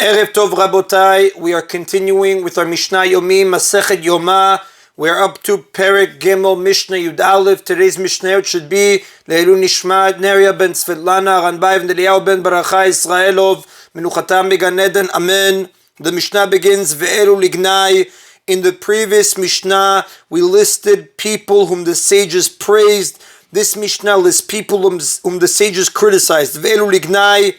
Erev Tov Rabotai, we are continuing with our Mishna Yomi, Masechet Yoma. We're up to Perek Gimel Mishna Yud Alayev. Today's Mishnah should be Leilu Nishmat Neria ben Svetlana, Ranbayev and Eliyahu ben Baracha Israelov, Menuchatam Began Eden, Amen. The Mishnah begins, Ve'elu Lignai. In the previous Mishnah, we listed people whom the sages praised. This Mishnah lists people whom the sages criticized. Ve'elu Lignai.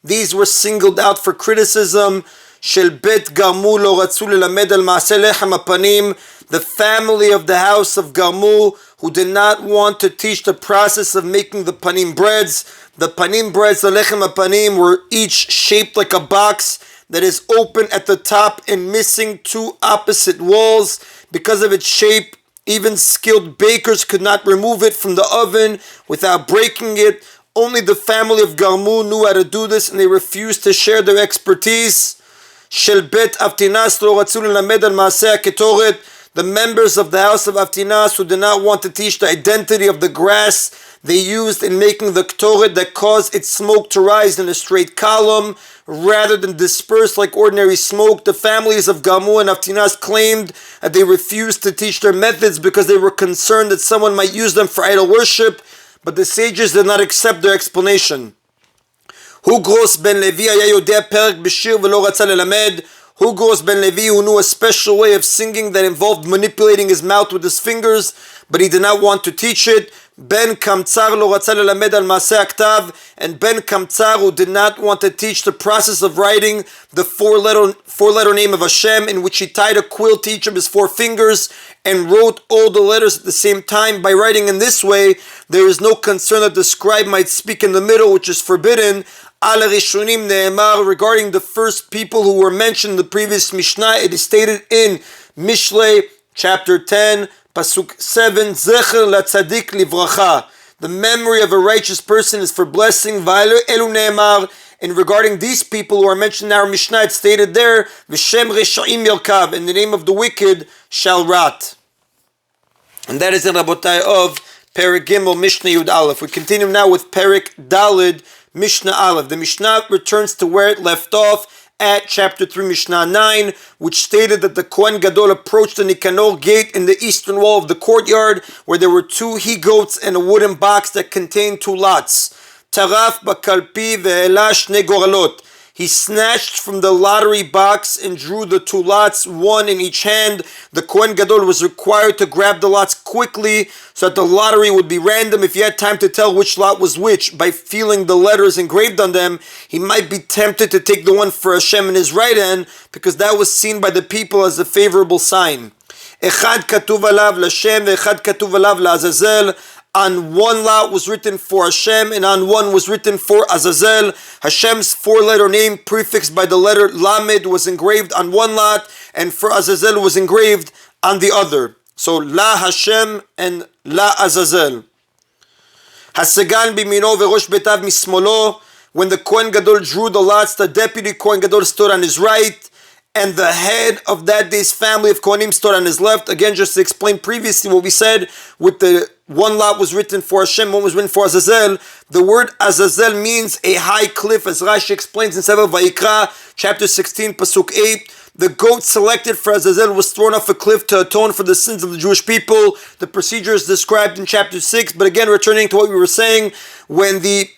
These were singled out for criticism. Shel bet Garmu lo ratzu lelamed al maaseh lechem hapanim. The family of the house of Garmu, who did not want to teach the process of making the panim breads. The panim breads, the lechem hapanim, were each shaped like a box that is open at the top and missing two opposite walls. Because of its shape, even skilled bakers could not remove it from the oven without breaking it. Only the family of Garmu knew how to do this, and they refused to share their expertise. Shel bet Avtinas lo ratzu lelamed al maaseh haketoret. The members of the house of Avtinas, who did not want to teach the identity of the grass they used in making the ketoret that caused its smoke to rise in a straight column rather than disperse like ordinary smoke. The families of Garmu and Avtinas claimed that they refused to teach their methods because they were concerned that someone might use them for idol worship. But the sages did not accept their explanation. Hugros ben Levi haya yodea perek b'shir v'lo ratza lelamed. Hugros ben Levi, who knew a special way of singing that involved manipulating his mouth with his fingers, but he did not want to teach it. Ben Kamtsar lo ratza lelamed al maaseh haktav. And Ben Kamtsar, who did not want to teach the process of writing the four-letter name of Hashem, in which he tied a quill to each of his four fingers and wrote all the letters at the same time. By writing in this way, there is no concern that the scribe might speak in the middle, which is forbidden. Ala Rishonim ne'emar, regarding the first people who were mentioned in the previous Mishnah, it is stated in Mishlei chapter 10, Pasuk 7, Zecher latzadik livracha. The memory of a righteous person is for blessing. Va'elu ne'emar. And regarding these people who are mentioned in our Mishnah, it's stated there, V'shem reshaim yelkav, in the name of the wicked shall rot. And that is in Rabotai of Perek Gimel Mishnah Yud Aleph. We continue now with Perek Dalid Mishnah Aleph. The Mishnah returns to where it left off at chapter 3 Mishnah 9, which stated that the Kohen Gadol approached the Nikanor gate in the eastern wall of the courtyard, where there were two he-goats and a wooden box that contained two lots. Taraf bakalpi ve'ela shne goralot. He snatched from the lottery box and drew the two lots, one in each hand. The Kohen Gadol was required to grab the lots quickly so that the lottery would be random. If he had time to tell which lot was which by feeling the letters engraved on them, he might be tempted to take the one for Hashem in his right hand, because that was seen by the people as a favorable sign. Echad katuv alav l'Hashem ve'echad katuv alav la'Azazel. On one lot was written for Hashem, and on one was written for Azazel. Hashem's four-letter name, prefixed by the letter Lamed, was engraved on one lot, and for Azazel was engraved on the other. So La Hashem and La Azazel. Hasagan bimino verosh betav mismolo. When the Kohen Gadol drew the lots, the deputy Kohen Gadol stood on his right, and the head of that day's family of Kohanim stood on his left. Again, just to explain previously what we said, with the one lot was written for Hashem, one was written for Azazel. The word Azazel means a high cliff, as Rashi explains in Sefer Vayikra, chapter 16, Pasuk 8. The goat selected for Azazel was thrown off a cliff to atone for the sins of the Jewish people. The procedure is described in chapter 6. But again, returning to what we were saying, when the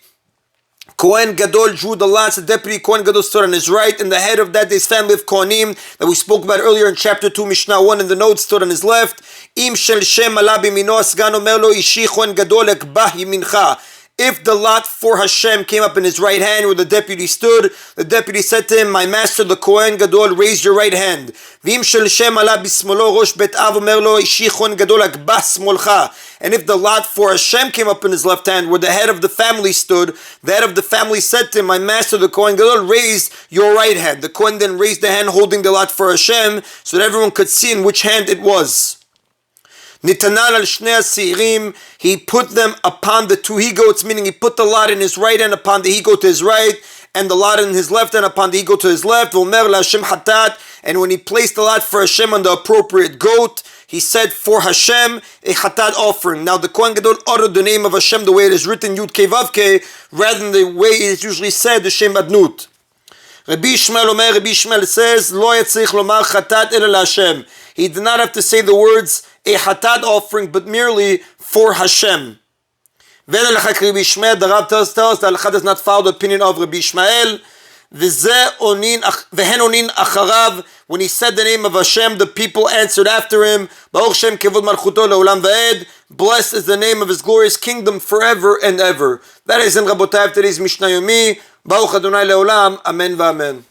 Kohen Gadol drew the lots, the deputy Kohen Gadol stood on his right, and the head of that day's family of Kohanim that we spoke about earlier in chapter 2, Mishnah 1 in the notes, stood on his left. Im shel shem ala bimino asgan omer lo ishi Kohen Gadol ekbah yimincha. If the lot for Hashem came up in his right hand where the deputy stood, the deputy said to him, my master the Kohen Gadol, raise your right hand. V'im shel shem ala bismolo rosh bet av omer lo ishi Kohen Gadol ekbah smolcha. And if the lot for Hashem came up in his left hand where the head of the family stood, the head of the family said to him, my master the Kohen Gadol, raise your right hand. The Kohen then raised the hand holding the lot for Hashem so that everyone could see in which hand it was. Nitanal al shnei asirim, he put them upon the two he-goats, meaning he put the lot in his right hand upon the he-goat to his right, and the lot in his left hand upon the he-goat to his left. V'omer la'Hashem hatat, and when he placed the lot for Hashem on the appropriate goat, he said for Hashem a hatat offering. Now the Kohen Gadol uttered the name of Hashem the way it is written, Yud Kei Vav Kei, rather than the way it is usually said, the Shem Adnut. Rabbi Ishmael says, Lo yatzich lomar chatat ela laHashem. He did not have to say the words a chatat offering, but merely for Hashem. The Rav tells us the halacha does not follow the opinion of Rabbi Ishmael. When he said the name of Hashem, the people answered after him. Blessed is the name of his glorious kingdom forever and ever. That is in Rabotav today's Mishna Yomi. Baruch Adonai Leolam. Amen v'amen.